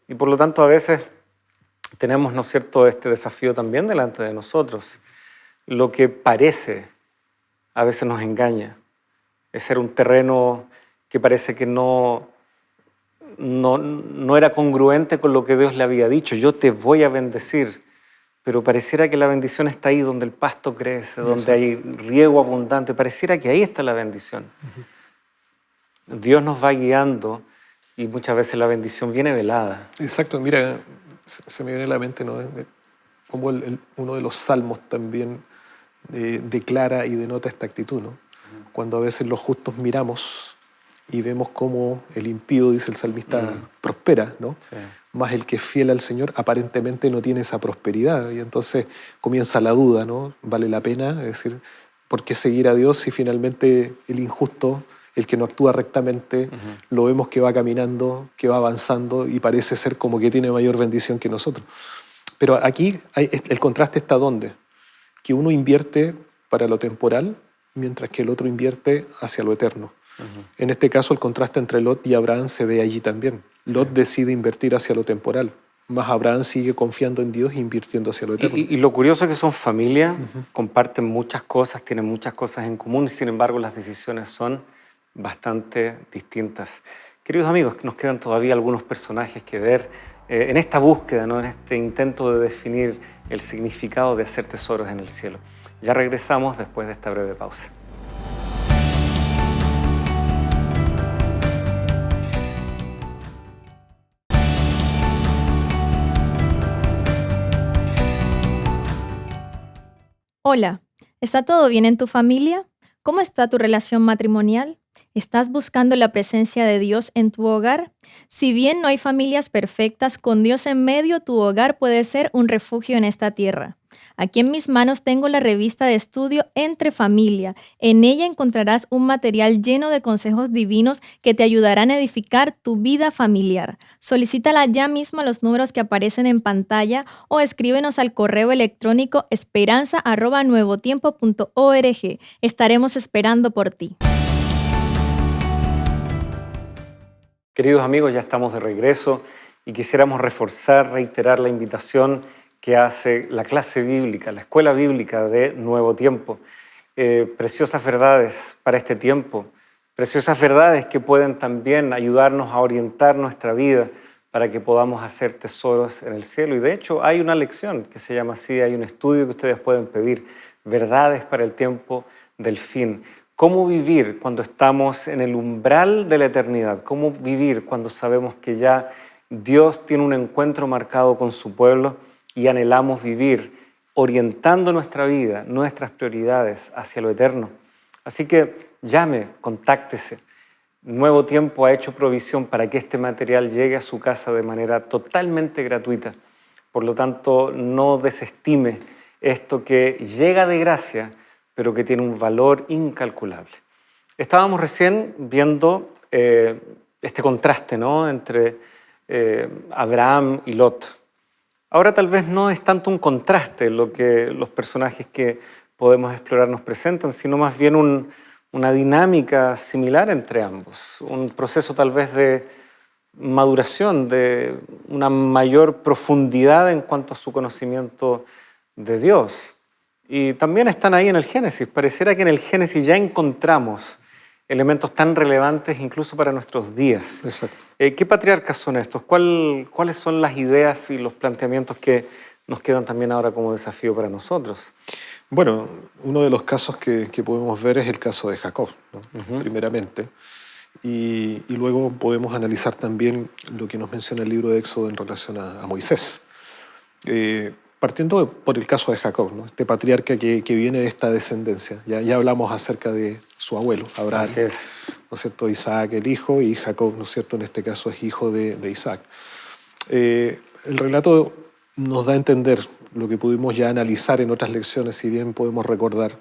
A: Y por lo tanto a veces tenemos, ¿no es cierto?, este desafío también delante de nosotros. Lo que parece a veces nos engaña, es ser un terreno que parece que no era congruente con lo que Dios le había dicho. Yo te voy a bendecir, pero pareciera que la bendición está ahí donde el pasto crece, donde hay riego abundante. Pareciera que ahí está la bendición. Dios nos va guiando y muchas veces la bendición viene velada.
C: Exacto, mira, se me viene a la mente, ¿no?, como uno de los salmos también declara y denota esta actitud, ¿no? Cuando a veces los justos miramos y vemos cómo el impío, dice el salmista, prospera, ¿no?
A: Sí.
C: Más el que es fiel al Señor aparentemente no tiene esa prosperidad. Y entonces comienza la duda, ¿no? ¿Vale la pena? Es decir, ¿por qué seguir a Dios si finalmente el injusto, el que no actúa rectamente, lo vemos que va caminando, que va avanzando y parece ser como que tiene mayor bendición que nosotros? Pero aquí el contraste está ¿dónde? Que uno invierte para lo temporal, mientras que el otro invierte hacia lo eterno. En este caso, el contraste entre Lot y Abraham se ve allí también. Lot decide invertir hacia lo temporal, más Abraham sigue confiando en Dios e invirtiendo hacia lo eterno.
A: Y lo curioso es que son familia, comparten muchas cosas, tienen muchas cosas en común y sin embargo las decisiones son bastante distintas. Queridos amigos, nos quedan todavía algunos personajes que ver en esta búsqueda, ¿no?, en este intento de definir el significado de hacer tesoros en el cielo. Ya regresamos después de esta breve pausa.
D: Hola, ¿está todo bien en tu familia? ¿Cómo está tu relación matrimonial? ¿Estás buscando la presencia de Dios en tu hogar? Si bien no hay familias perfectas, con Dios en medio, tu hogar puede ser un refugio en esta tierra. Aquí en mis manos tengo la revista de estudio Entre Familia. En ella encontrarás un material lleno de consejos divinos que te ayudarán a edificar tu vida familiar. Solicítala ya mismo a los números que aparecen en pantalla o escríbenos al correo electrónico esperanza@nuevotiempo.org. Estaremos esperando por ti.
A: Queridos amigos, ya estamos de regreso y quisiéramos reforzar, reiterar la invitación que hace la clase bíblica, la escuela bíblica de Nuevo Tiempo. Preciosas verdades para este tiempo, preciosas verdades que pueden también ayudarnos a orientar nuestra vida para que podamos hacer tesoros en el cielo. Y de hecho hay una lección que se llama así, hay un estudio que ustedes pueden pedir, verdades para el tiempo del fin. ¿Cómo vivir cuando estamos en el umbral de la eternidad? ¿Cómo vivir cuando sabemos que ya Dios tiene un encuentro marcado con su pueblo y anhelamos vivir orientando nuestra vida, nuestras prioridades hacia lo eterno? Así que llame, contáctese. Nuevo Tiempo ha hecho provisión para que este material llegue a su casa de manera totalmente gratuita. Por lo tanto, no desestime esto que llega de gracia, pero que tiene un valor incalculable. Estábamos recién viendo este contraste, ¿no?, entre Abraham y Lot. Ahora tal vez no es tanto un contraste lo que los personajes que podemos explorar nos presentan, sino más bien una dinámica similar entre ambos, un proceso tal vez de maduración, de una mayor profundidad en cuanto a su conocimiento de Dios. Y también están ahí en el Génesis. Pareciera que en el Génesis ya encontramos elementos tan relevantes incluso para nuestros días.
C: Exacto.
A: ¿Qué patriarcas son estos? ¿Cuáles son las ideas y los planteamientos que nos quedan también ahora como desafío para nosotros?
C: Bueno, uno de los casos que podemos ver es el caso de Jacob, ¿no? Primeramente. Y luego podemos analizar también lo que nos menciona el libro de Éxodo en relación a Moisés. Partiendo por el caso de Jacob, ¿no? Este patriarca que viene de esta descendencia. Ya hablamos acerca de su abuelo, Abraham,
A: Así es.
C: ¿no es cierto? Isaac el hijo, y Jacob, ¿no es cierto?, en este caso es hijo de Isaac. El relato nos da a entender lo que pudimos ya analizar en otras lecciones, si bien podemos recordar.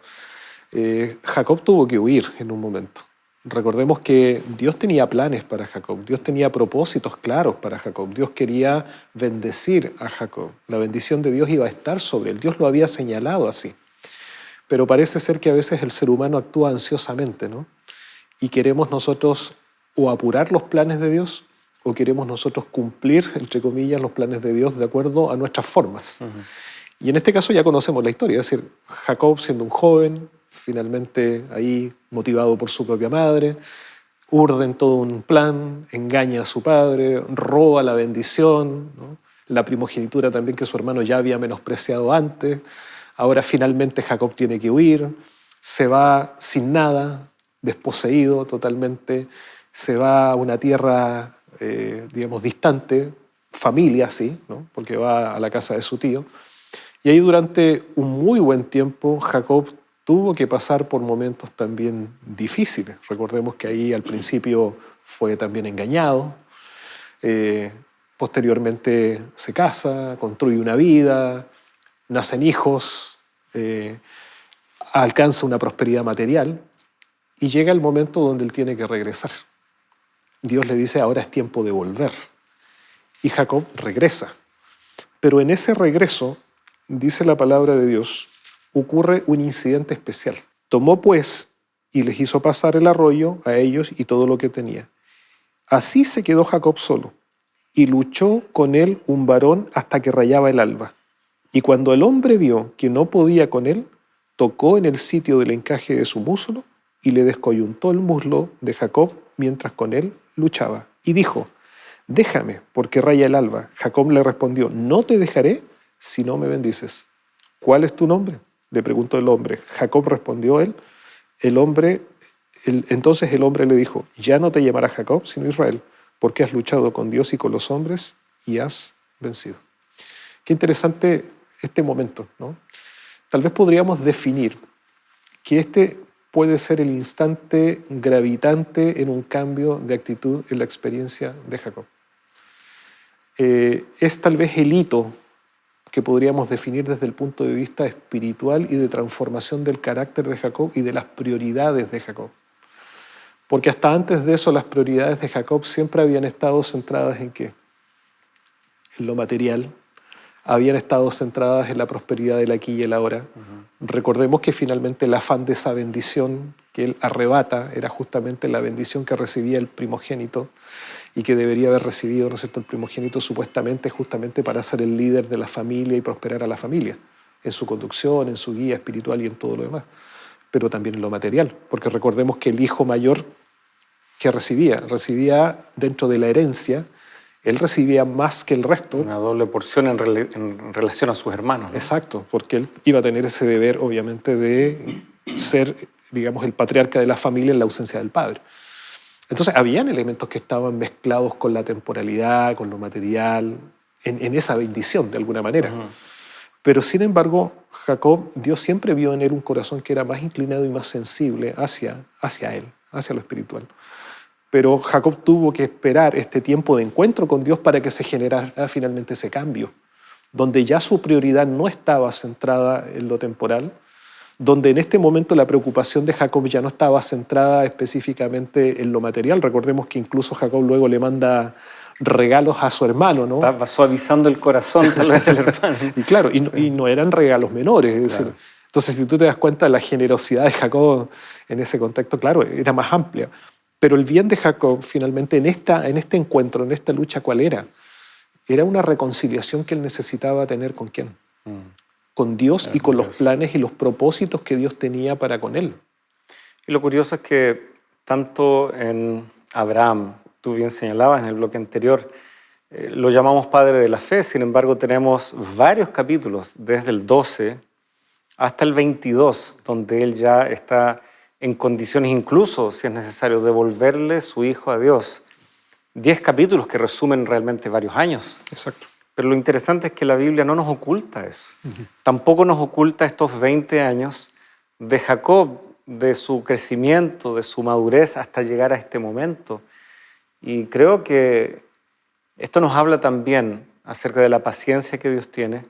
C: Jacob tuvo que huir en un momento. Recordemos que Dios tenía planes para Jacob, Dios tenía propósitos claros para Jacob, Dios quería bendecir a Jacob, la bendición de Dios iba a estar sobre él, Dios lo había señalado así. Pero parece ser que a veces el ser humano actúa ansiosamente, ¿no? Y queremos nosotros o apurar los planes de Dios o queremos nosotros cumplir, entre comillas, los planes de Dios de acuerdo a nuestras formas. Y en este caso ya conocemos la historia, es decir, Jacob siendo un joven, finalmente ahí motivado por su propia madre, urden todo un plan, engaña a su padre, roba la bendición, ¿no? La primogenitura también que su hermano ya había menospreciado antes. Ahora finalmente Jacob tiene que huir, se va sin nada, desposeído totalmente, se va a una tierra, digamos, distante, familia, sí, ¿no? Porque va a la casa de su tío. Y ahí durante un muy buen tiempo Jacob tuvo que pasar por momentos también difíciles. Recordemos que ahí al principio fue también engañado, posteriormente se casa, construye una vida, nacen hijos, alcanza una prosperidad material y llega el momento donde él tiene que regresar. Dios le dice, ahora es tiempo de volver. Y Jacob regresa. Pero en ese regreso, dice la palabra de Dios, ocurre un incidente especial. Tomó pues y les hizo pasar el arroyo a ellos y todo lo que tenía. Así se quedó Jacob solo y luchó con él un varón hasta que rayaba el alba. Y cuando el hombre vio que no podía con él, tocó en el sitio del encaje de su muslo y le descoyuntó el muslo de Jacob mientras con él luchaba. Y dijo, déjame, porque raya el alba. Jacob le respondió, no te dejaré si no me bendices. ¿Cuál es tu nombre?, le preguntó el hombre. Jacob respondió entonces el hombre le dijo, ya no te llamarás Jacob, sino Israel, porque has luchado con Dios y con los hombres y has vencido. Qué interesante este momento, ¿no? Tal vez podríamos definir que este puede ser el instante gravitante en un cambio de actitud en la experiencia de Jacob. Es tal vez el hito que podríamos definir desde el punto de vista espiritual y de transformación del carácter de Jacob y de las prioridades de Jacob. Porque hasta antes de eso las prioridades de Jacob siempre habían estado centradas ¿en qué? En lo material, habían estado centradas en la prosperidad del aquí y el ahora. Recordemos que finalmente el afán de esa bendición que él arrebata era justamente la bendición que recibía el primogénito y que debería haber recibido, ¿no es cierto?, el primogénito supuestamente justamente para ser el líder de la familia y prosperar a la familia, en su conducción, en su guía espiritual y en todo lo demás, pero también en lo material, porque recordemos que el hijo mayor que recibía dentro de la herencia, él recibía más que el resto.
A: Una doble porción en relación a sus hermanos, ¿no?
C: Exacto, porque él iba a tener ese deber, obviamente, de ser, digamos, el patriarca de la familia en la ausencia del padre. Entonces, habían elementos que estaban mezclados con la temporalidad, con lo material, en esa bendición, de alguna manera. Pero, sin embargo, Jacob, Dios siempre vio en él un corazón que era más inclinado y más sensible hacia él, hacia lo espiritual. Pero Jacob tuvo que esperar este tiempo de encuentro con Dios para que se generara finalmente ese cambio, donde ya su prioridad no estaba centrada en lo temporal, donde en este momento la preocupación de Jacob ya no estaba centrada específicamente en lo material. Recordemos que incluso Jacob luego le manda regalos a su hermano, ¿no?
A: Va suavizando el corazón tal vez del hermano.
C: Y claro, y no eran regalos menores, es decir, entonces si tú te das cuenta, la generosidad de Jacob en ese contexto, claro, era más amplia. Pero el bien de Jacob, finalmente, en este encuentro, en esta lucha, ¿cuál era? Era una reconciliación que él necesitaba tener ¿con quién? Con Dios y con los planes y los propósitos que Dios tenía para con él.
A: Y lo curioso es que tanto en Abraham, tú bien señalabas en el bloque anterior, lo llamamos padre de la fe, sin embargo tenemos varios capítulos, desde el 12 hasta el 22, donde él ya está en condiciones, incluso si es necesario, devolverle su hijo a Dios. 10 capítulos que resumen realmente varios años.
C: Exacto.
A: Pero lo interesante es que la Biblia no nos oculta eso. Tampoco nos oculta estos 20 años de Jacob, de su crecimiento, de su madurez hasta llegar a este momento. Y creo que esto nos habla también acerca de la paciencia que Dios tiene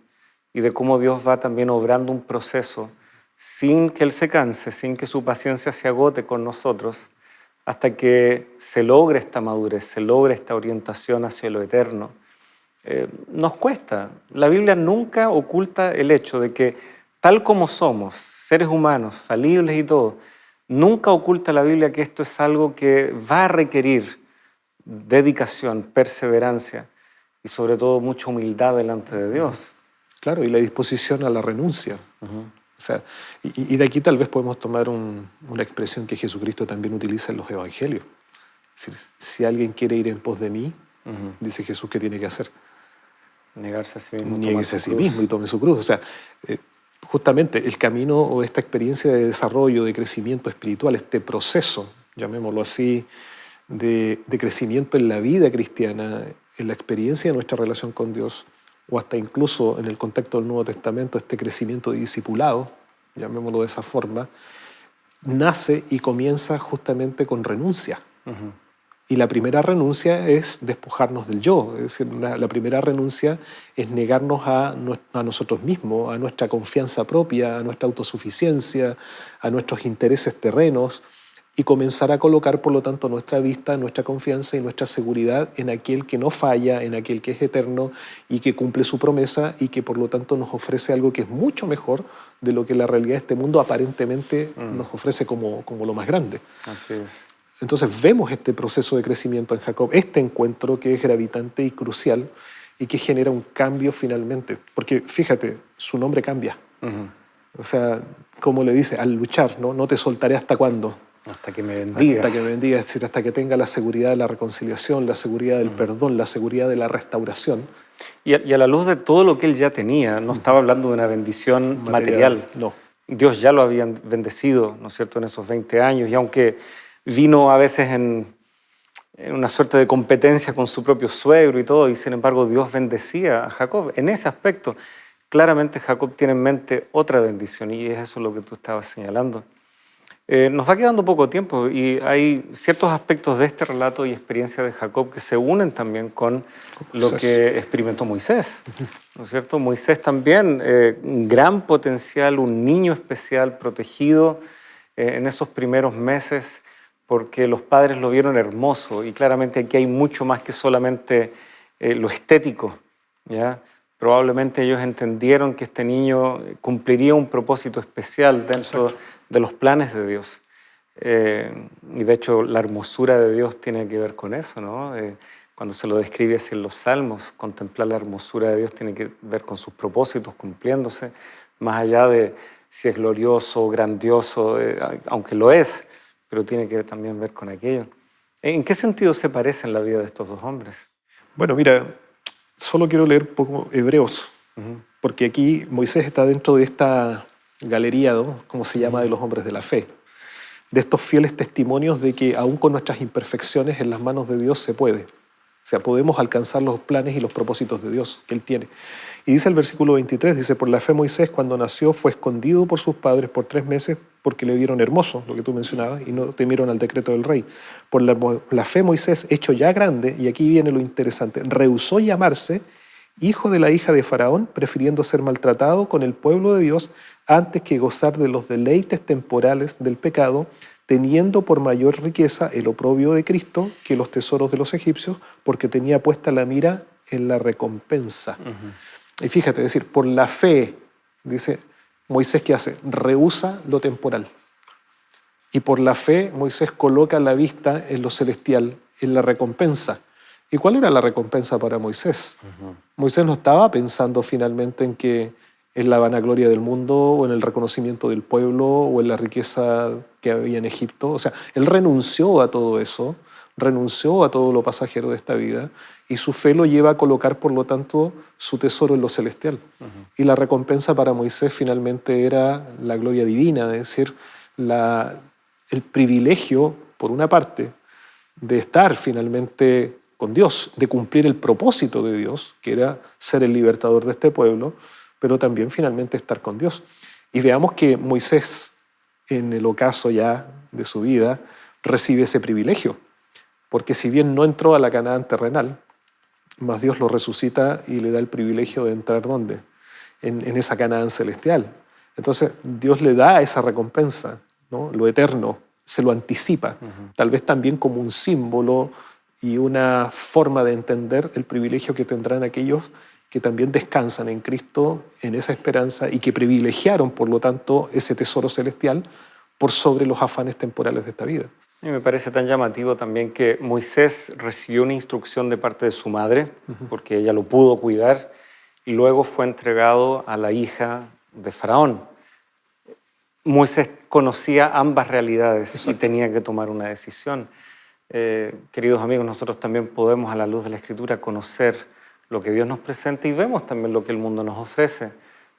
A: y de cómo Dios va también obrando un proceso sin que Él se canse, sin que su paciencia se agote con nosotros, hasta que se logre esta madurez, se logre esta orientación hacia lo eterno. Nos cuesta. La Biblia nunca oculta el hecho de que tal como somos, seres humanos, falibles y todo, nunca oculta la Biblia que esto es algo que va a requerir dedicación, perseverancia y sobre todo mucha humildad delante de Dios.
C: Claro, y la disposición a la renuncia. O sea, y de aquí tal vez podemos tomar una expresión que Jesucristo también utiliza en los evangelios. Es decir, si alguien quiere ir en pos de mí, dice Jesús, ¿qué tiene que hacer?
A: Negarse a sí mismo.
C: Niéguese a sí mismo y tome su cruz. O sea, justamente el camino o esta experiencia de desarrollo, de crecimiento espiritual, este proceso, llamémoslo así, de crecimiento en la vida cristiana, en la experiencia de nuestra relación con Dios, o hasta incluso en el contexto del Nuevo Testamento, este crecimiento de discipulado, llamémoslo de esa forma, nace y comienza justamente con renuncia. Y la primera renuncia es despojarnos del yo, es decir, la primera renuncia es negarnos a nosotros mismos, a nuestra confianza propia, a nuestra autosuficiencia, a nuestros intereses terrenos, y comenzar a colocar, por lo tanto, nuestra vista, nuestra confianza y nuestra seguridad en aquel que no falla, en aquel que es eterno y que cumple su promesa y que, por lo tanto, nos ofrece algo que es mucho mejor de lo que la realidad de este mundo aparentemente nos ofrece como lo más grande.
A: Así es.
C: Entonces vemos este proceso de crecimiento en Jacob, este encuentro que es gravitante y crucial y que genera un cambio finalmente. Porque fíjate, su nombre cambia. O sea, como le dice, al luchar, ¿no? No te soltaré hasta cuándo.
A: Hasta que me bendigas.
C: Hasta que me bendigas, es decir, hasta que tenga la seguridad de la reconciliación, la seguridad del perdón, la seguridad de la restauración.
A: Y a la luz de todo lo que él ya tenía, no estaba hablando de una bendición material.
C: No.
A: Dios ya lo había bendecido, ¿no es cierto?, en esos 20 años. Y aunque vino a veces en una suerte de competencia con su propio suegro y todo, y sin embargo Dios bendecía a Jacob. En ese aspecto, claramente Jacob tiene en mente otra bendición, y es eso lo que tú estabas señalando. Nos va quedando poco tiempo y hay ciertos aspectos de este relato y experiencia de Jacob que se unen también con lo que experimentó Moisés, ¿no es cierto? Moisés también, un gran potencial, un niño especial, protegido en esos primeros meses porque los padres lo vieron hermoso, y claramente aquí hay mucho más que solamente lo estético, ¿ya? Probablemente ellos entendieron que este niño cumpliría un propósito especial dentro de los planes de Dios. Y de hecho la hermosura de Dios tiene que ver con eso, ¿no? Cuando se lo describe así en los Salmos, contemplar la hermosura de Dios tiene que ver con sus propósitos cumpliéndose, más allá de si es glorioso o grandioso, aunque lo es, pero tiene que también ver con aquello. ¿En qué sentido se parecen la vida de estos dos hombres?
C: Bueno, mira, solo quiero leer un poco Hebreos, porque aquí Moisés está dentro de esta galería, ¿no? Como se llama, de los hombres de la fe, de estos fieles testimonios de que aún con nuestras imperfecciones en las manos de Dios se puede. O sea, podemos alcanzar los planes y los propósitos de Dios que Él tiene. Y dice el versículo 23, dice, por la fe Moisés cuando nació fue escondido por sus padres por 3 meses porque le vieron hermoso, lo que tú mencionabas, y no temieron al decreto del rey. Por la fe Moisés, hecho ya grande, y aquí viene lo interesante, rehusó llamarse hijo de la hija de Faraón, prefiriendo ser maltratado con el pueblo de Dios antes que gozar de los deleites temporales del pecado, teniendo por mayor riqueza el oprobio de Cristo que los tesoros de los egipcios, porque tenía puesta la mira en la recompensa. Y fíjate, es decir, por la fe, dice Moisés, ¿qué hace? Rehúsa lo temporal. Y por la fe, Moisés coloca la vista en lo celestial, en la recompensa. ¿Y cuál era la recompensa para Moisés? Moisés no estaba pensando finalmente en la vanagloria del mundo o en el reconocimiento del pueblo o en la riqueza que había en Egipto. O sea, él renunció a todo eso, renunció a todo lo pasajero de esta vida y su fe lo lleva a colocar, por lo tanto, su tesoro en lo celestial. Y la recompensa para Moisés finalmente era la gloria divina, es decir, el privilegio, por una parte, de estar finalmente con Dios, de cumplir el propósito de Dios, que era ser el libertador de este pueblo, pero también finalmente estar con Dios. Y veamos que Moisés, en el ocaso ya de su vida, recibe ese privilegio, porque si bien no entró a la Canaán terrenal, más Dios lo resucita y le da el privilegio de entrar ¿dónde? En esa Canaán celestial. Entonces Dios le da esa recompensa, ¿no? Lo eterno, se lo anticipa, tal vez también como un símbolo y una forma de entender el privilegio que tendrán aquellos que también descansan en Cristo, en esa esperanza, y que privilegiaron, por lo tanto, ese tesoro celestial por sobre los afanes temporales de esta vida.
A: Y me parece tan llamativo también que Moisés recibió una instrucción de parte de su madre, porque ella lo pudo cuidar, y luego fue entregado a la hija de Faraón. Moisés conocía ambas realidades. Exacto. Y tenía que tomar una decisión. Queridos amigos, nosotros también podemos, a la luz de la Escritura, conocer lo que Dios nos presenta y vemos también lo que el mundo nos ofrece.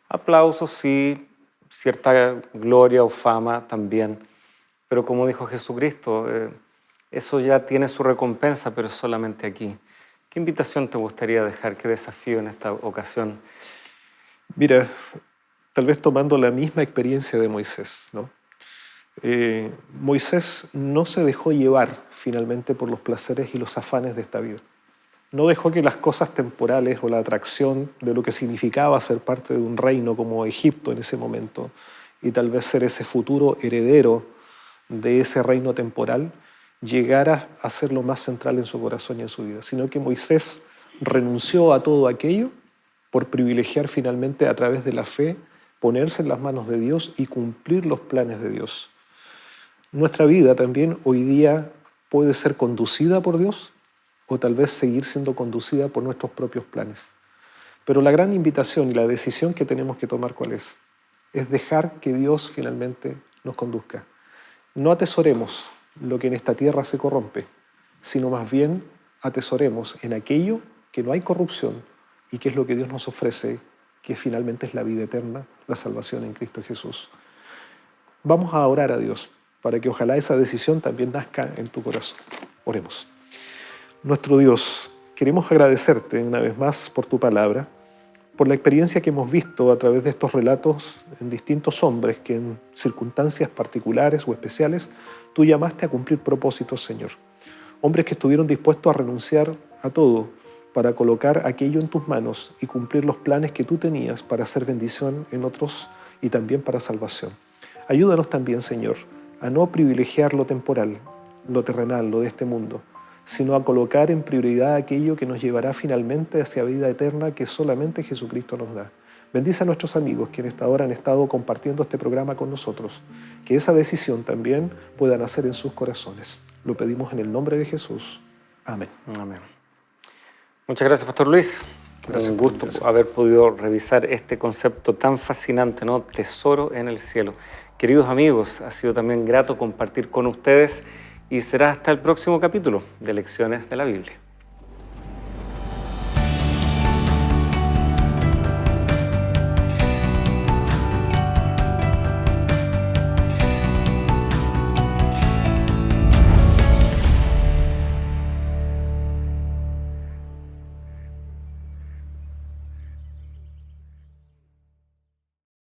A: Aplausos, sí, cierta gloria o fama también. Pero como dijo Jesucristo, eso ya tiene su recompensa, pero solamente aquí. ¿Qué invitación te gustaría dejar? ¿Qué desafío en esta ocasión?
C: Mira, tal vez tomando la misma experiencia de Moisés, ¿no? Moisés no se dejó llevar finalmente por los placeres y los afanes de esta vida. No dejó que las cosas temporales o la atracción de lo que significaba ser parte de un reino como Egipto en ese momento y tal vez ser ese futuro heredero de ese reino temporal llegara a ser lo más central en su corazón y en su vida, sino que Moisés renunció a todo aquello por privilegiar finalmente a través de la fe, ponerse en las manos de Dios y cumplir los planes de Dios. Nuestra vida también hoy día puede ser conducida por Dios o tal vez seguir siendo conducida por nuestros propios planes. Pero la gran invitación y la decisión que tenemos que tomar, ¿cuál es? Es dejar que Dios finalmente nos conduzca. No atesoremos lo que en esta tierra se corrompe, sino más bien atesoremos en aquello que no hay corrupción y que es lo que Dios nos ofrece, que finalmente es la vida eterna, la salvación en Cristo Jesús. Vamos a orar a Dios para que ojalá esa decisión también nazca en tu corazón. Oremos. Nuestro Dios, queremos agradecerte una vez más por tu palabra, por la experiencia que hemos visto a través de estos relatos en distintos hombres que en circunstancias particulares o especiales tú llamaste a cumplir propósitos, Señor. Hombres que estuvieron dispuestos a renunciar a todo para colocar aquello en tus manos y cumplir los planes que tú tenías para hacer bendición en otros y también para salvación. Ayúdanos también, Señor, a no privilegiar lo temporal, lo terrenal, lo de este mundo, sino a colocar en prioridad aquello que nos llevará finalmente hacia vida eterna que solamente Jesucristo nos da. Bendice a nuestros amigos que en esta hora han estado compartiendo este programa con nosotros, que esa decisión también pueda nacer en sus corazones. Lo pedimos en el nombre de Jesús. Amén.
A: Amén. Muchas gracias, Pastor Luis. Un gusto haber podido revisar este concepto tan fascinante, ¿no? Tesoro en el cielo. Queridos amigos, ha sido también grato compartir con ustedes y será hasta el próximo capítulo de Lecciones de la Biblia.